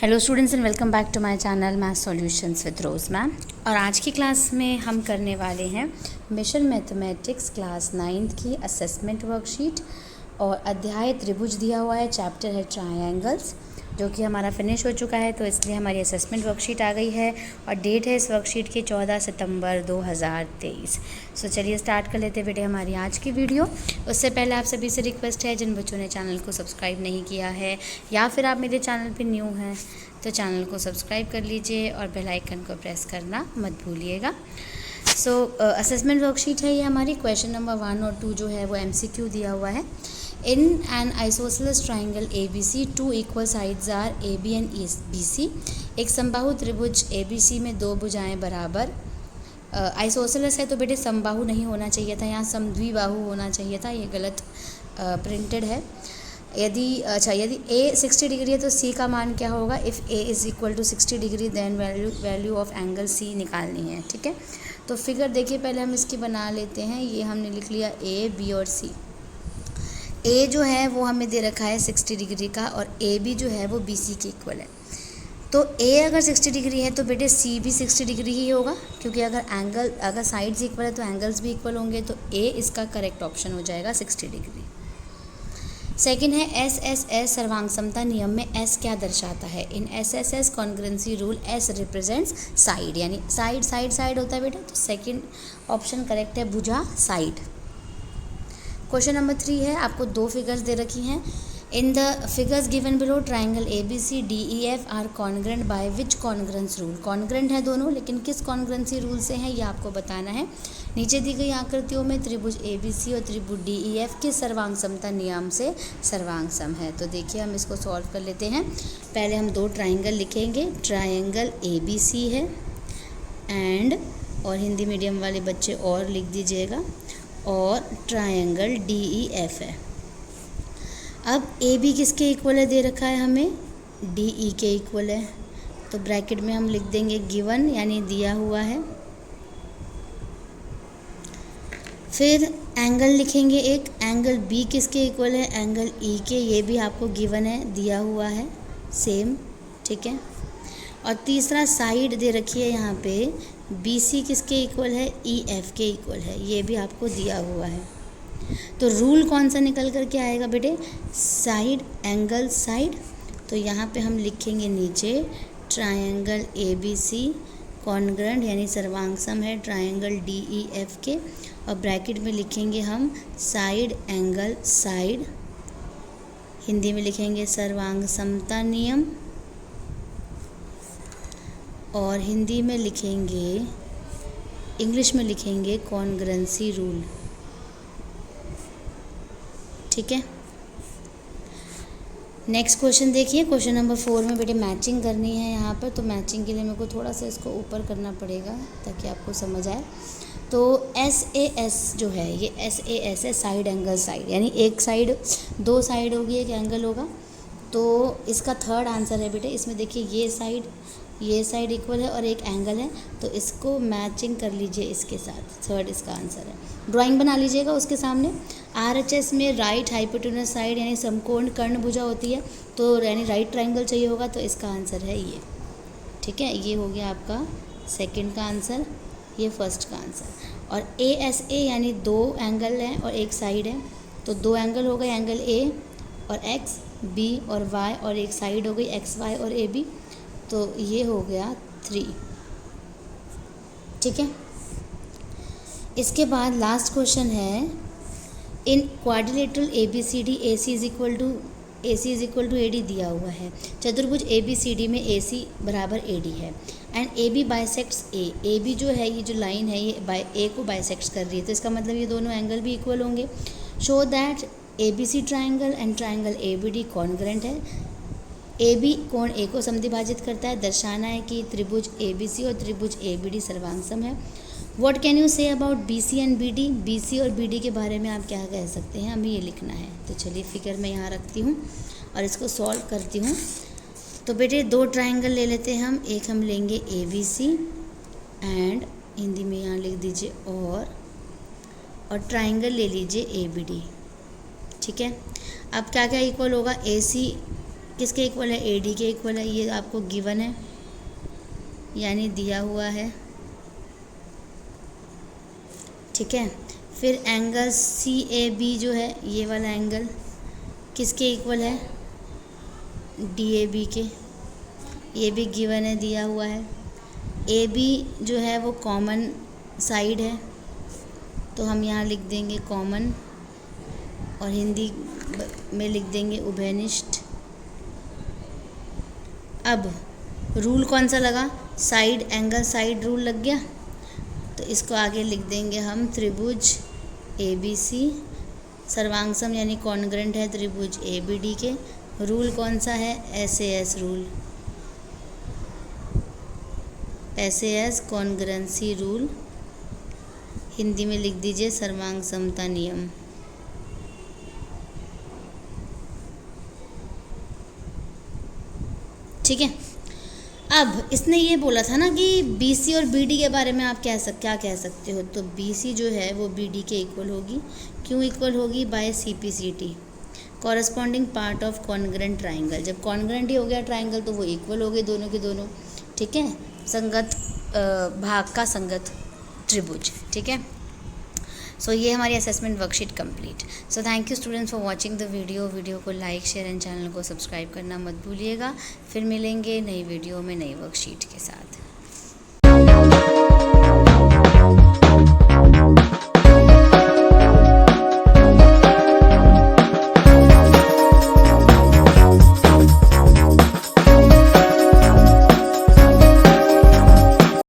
Hello students and welcome back to my channel math solutions with Rose ma'am. और आज की class में हम करने वाले हैं मिशन मैथमेटिक्स क्लास 9th की असेसमेंट वर्कशीट और अध्याय त्रिभुज दिया हुआ है, चैप्टर है ट्रायंगल्स, जो कि हमारा फिनिश हो चुका है, तो इसलिए हमारी असेसमेंट वर्कशीट आ गई है और डेट है इस वर्कशीट की 14 सितंबर 2023। सो चलिए स्टार्ट कर लेते हैं बेटे हमारी आज की वीडियो। उससे पहले आप सभी से रिक्वेस्ट है, जिन बच्चों ने चैनल को सब्सक्राइब नहीं किया है या फिर आप मेरे चैनल पे न्यू हैं तो चैनल को सब्सक्राइब कर लीजिए और बेल आइकन को प्रेस करना मत भूलिएगा। सो असेसमेंट वर्कशीट है ये हमारी। क्वेश्चन नंबर 1 और 2 जो है वो MCQ दिया हुआ है। In an isosceles triangle ABC, 2 equal sides are AB and BC। एक समबाहु त्रिभुज ABC में दो भुजाएं बराबर। आइसोसेलेस है तो बेटे समबाहु नहीं होना चाहिए था, यहाँ समद्विबाहु होना चाहिए था, ये गलत प्रिंटेड है। यदि A 60 डिग्री है तो C का मान क्या होगा? If A is equal to 60 degree then value of angle C निकालनी है। ठीक है, तो फिगर देखिए पहले हम इसकी बना लेते हैं। ये हमने लिख लिया A, B और C। A जो है वो हमें दे रखा है 60 डिग्री का और AB जो है वो BC के इक्वल है। तो A अगर 60 डिग्री है तो बेटे C भी 60 डिग्री ही होगा, क्योंकि अगर साइड्स इक्वल है तो एंगल्स भी इक्वल होंगे, तो A इसका करेक्ट ऑप्शन हो जाएगा 60 डिग्री। सेकंड है SSS सर्वांग समता नियम में S क्या दर्शाता है? इन SSS congruency rule S represents side, यानी साइड होता है बेटा, तो सेकंड ऑप्शन करेक्ट है, भुजा साइड। क्वेश्चन नंबर 3 है, आपको दो फिगर्स दे रखी हैं। In the figures given below triangle ABC DEF are congruent by which congruence rule? Congruent है दोनों, लेकिन किस कॉन्ग्रेंसी रूल से है ये आपको बताना है। नीचे दी गई आकृतियों में त्रिभुज ABC और त्रिभुज DEF किस सर्वांग समता नियम से सर्वांग सम है? तो देखिए हम इसको सॉल्व कर लेते हैं। पहले हम दो ट्राइंगल लिखेंगे। ट्राइंगल ABC है एंड, और हिंदी मीडियम वाले बच्चे और लिख दीजिएगा, और ट्रायंगल DEF है। अब AB किसके इक्वल है दे रखा है हमें? DE के इक्वल है, तो ब्रैकेट में हम लिख देंगे गिवन, यानी दिया हुआ है। फिर एंगल लिखेंगे एक, एंगल B किसके इक्वल है? एंगल E के, ये भी आपको गिवन है, दिया हुआ है सेम। ठीक है, और तीसरा साइड दे रखी है यहाँ पे, BC किसके इक्वल है? EF के इक्वल है, ये भी आपको दिया हुआ है। तो रूल कौन सा निकल कर के आएगा बेटे? Side angle side. तो यहाँ पे हम लिखेंगे नीचे ट्रायंगल ABC कॉन्ग्रेंट यानी सर्वांग सम है ट्रायंगल DEF के, और ब्रैकेट में लिखेंगे हम साइड एंगल साइड, हिंदी में लिखेंगे सर्वांग समता नियम, और हिंदी में लिखेंगे, इंग्लिश में लिखेंगे कॉन्ग्रुएंसी रूल। ठीक है, नेक्स्ट क्वेश्चन देखिए। क्वेश्चन नंबर 4 में बेटे मैचिंग करनी है यहाँ पर, तो मैचिंग के लिए मेरे को थोड़ा सा इसको ऊपर करना पड़ेगा ताकि आपको समझ आए। तो SAS जो है ये SAS है, साइड एंगल साइड, यानी एक साइड, दो साइड होगी, एक एंगल होगा, तो इसका थर्ड आंसर है बेटे। इसमें देखिए ये साइड इक्वल है और एक एंगल है, तो इसको मैचिंग कर लीजिए इसके साथ, थर्ड इसका आंसर है। ड्राइंग बना लीजिएगा उसके सामने। RHS में राइट हाइपोटेन्यूस साइड यानी समकोण कर्ण भुजा होती है, तो यानी राइट ट्राइंगल चाहिए होगा, तो इसका आंसर है ये। ठीक है, ये हो गया आपका सेकंड का आंसर, ये फर्स्ट का आंसर। और ASA यानी दो एंगल हैं और एक साइड है, तो दो एंगल हो गए, एंगल A और X, B और Y, और एक साइड हो गई XY और AB, तो ये हो गया 3। ठीक है, इसके बाद लास्ट क्वेश्चन है, in quadrilateral ABCD AC is equal to AD दिया हुआ है। चतुर्भुज ABCD में AC बराबर AD है and AB bisects A। AB जो है, ये जो लाइन है ये A को बाइसेक्ट्स कर रही है, तो इसका मतलब ये दोनों एंगल भी इक्वल होंगे। Show that ABC triangle and triangle ABD congruent है। AB कोण A को समद्विभाजित करता है। दर्शाना है कि त्रिभुज ABC और त्रिभुज ABD सर्वांग सम है। What can you say about BC and BD? BC और BD के बारे में आप क्या कह सकते हैं, हमें ये लिखना है। तो चलिए फिगर मैं यहाँ रखती हूँ और इसको सॉल्व करती हूँ। तो बेटे दो ट्राइंगल ले लेते हैं हम, एक हम लेंगे ABC एंड हिंदी में यहाँ लिख दीजिए और ट्राइंगल ले लीजिए ABD। ठीक है, अब क्या क्या इक्वल होगा? AC किसके इक्वल है, ए डी के इक्वल है, ये आपको गिवन है यानी दिया हुआ है, ठीक है। फिर एंगल सी ए बी जो है ये वाला एंगल किसके इक्वल है, डी ए बी के, ये भी गिवन है, दिया हुआ है। ए बी जो है वो कॉमन साइड है, तो हम यहाँ लिख देंगे कॉमन, और हिंदी में लिख देंगे उभयनिष्ठ। अब रूल कौन सा लगा, साइड एंगल साइड रूल लग गया, तो इसको आगे लिख देंगे हम त्रिभुज ए बी सी, सर्वांगसम यानी कॉन्ग्रेंट है त्रिभुज ए बी डी के। रूल कौन सा है, S A S rule, S A S कॉन्ग्रेंसी rule, Hindi में लिख दीजिए सर्वांग समता नियम। ठीक है। अब इसने ये बोला था ना कि BC और BD के बारे में आप क्या कह सकते हो, तो BC जो है वो BD के इक्वल होगी। क्यों इक्वल होगी, by CPCT, corresponding part of congruent triangle. जब कॉन्ग्रेंट ही हो गया ट्राइंगल तो वो इक्वल हो गए दोनों के दोनों, ठीक है, संगत भाग का संगत त्रिभुज, ठीक है। सो ये हमारी assessment worksheet complete. So thank you students for watching the video को लाइक शेयर एंड चैनल को सब्सक्राइब करना मत भूलिएगा। फिर मिलेंगे नई वीडियो में नई वर्कशीट के साथ।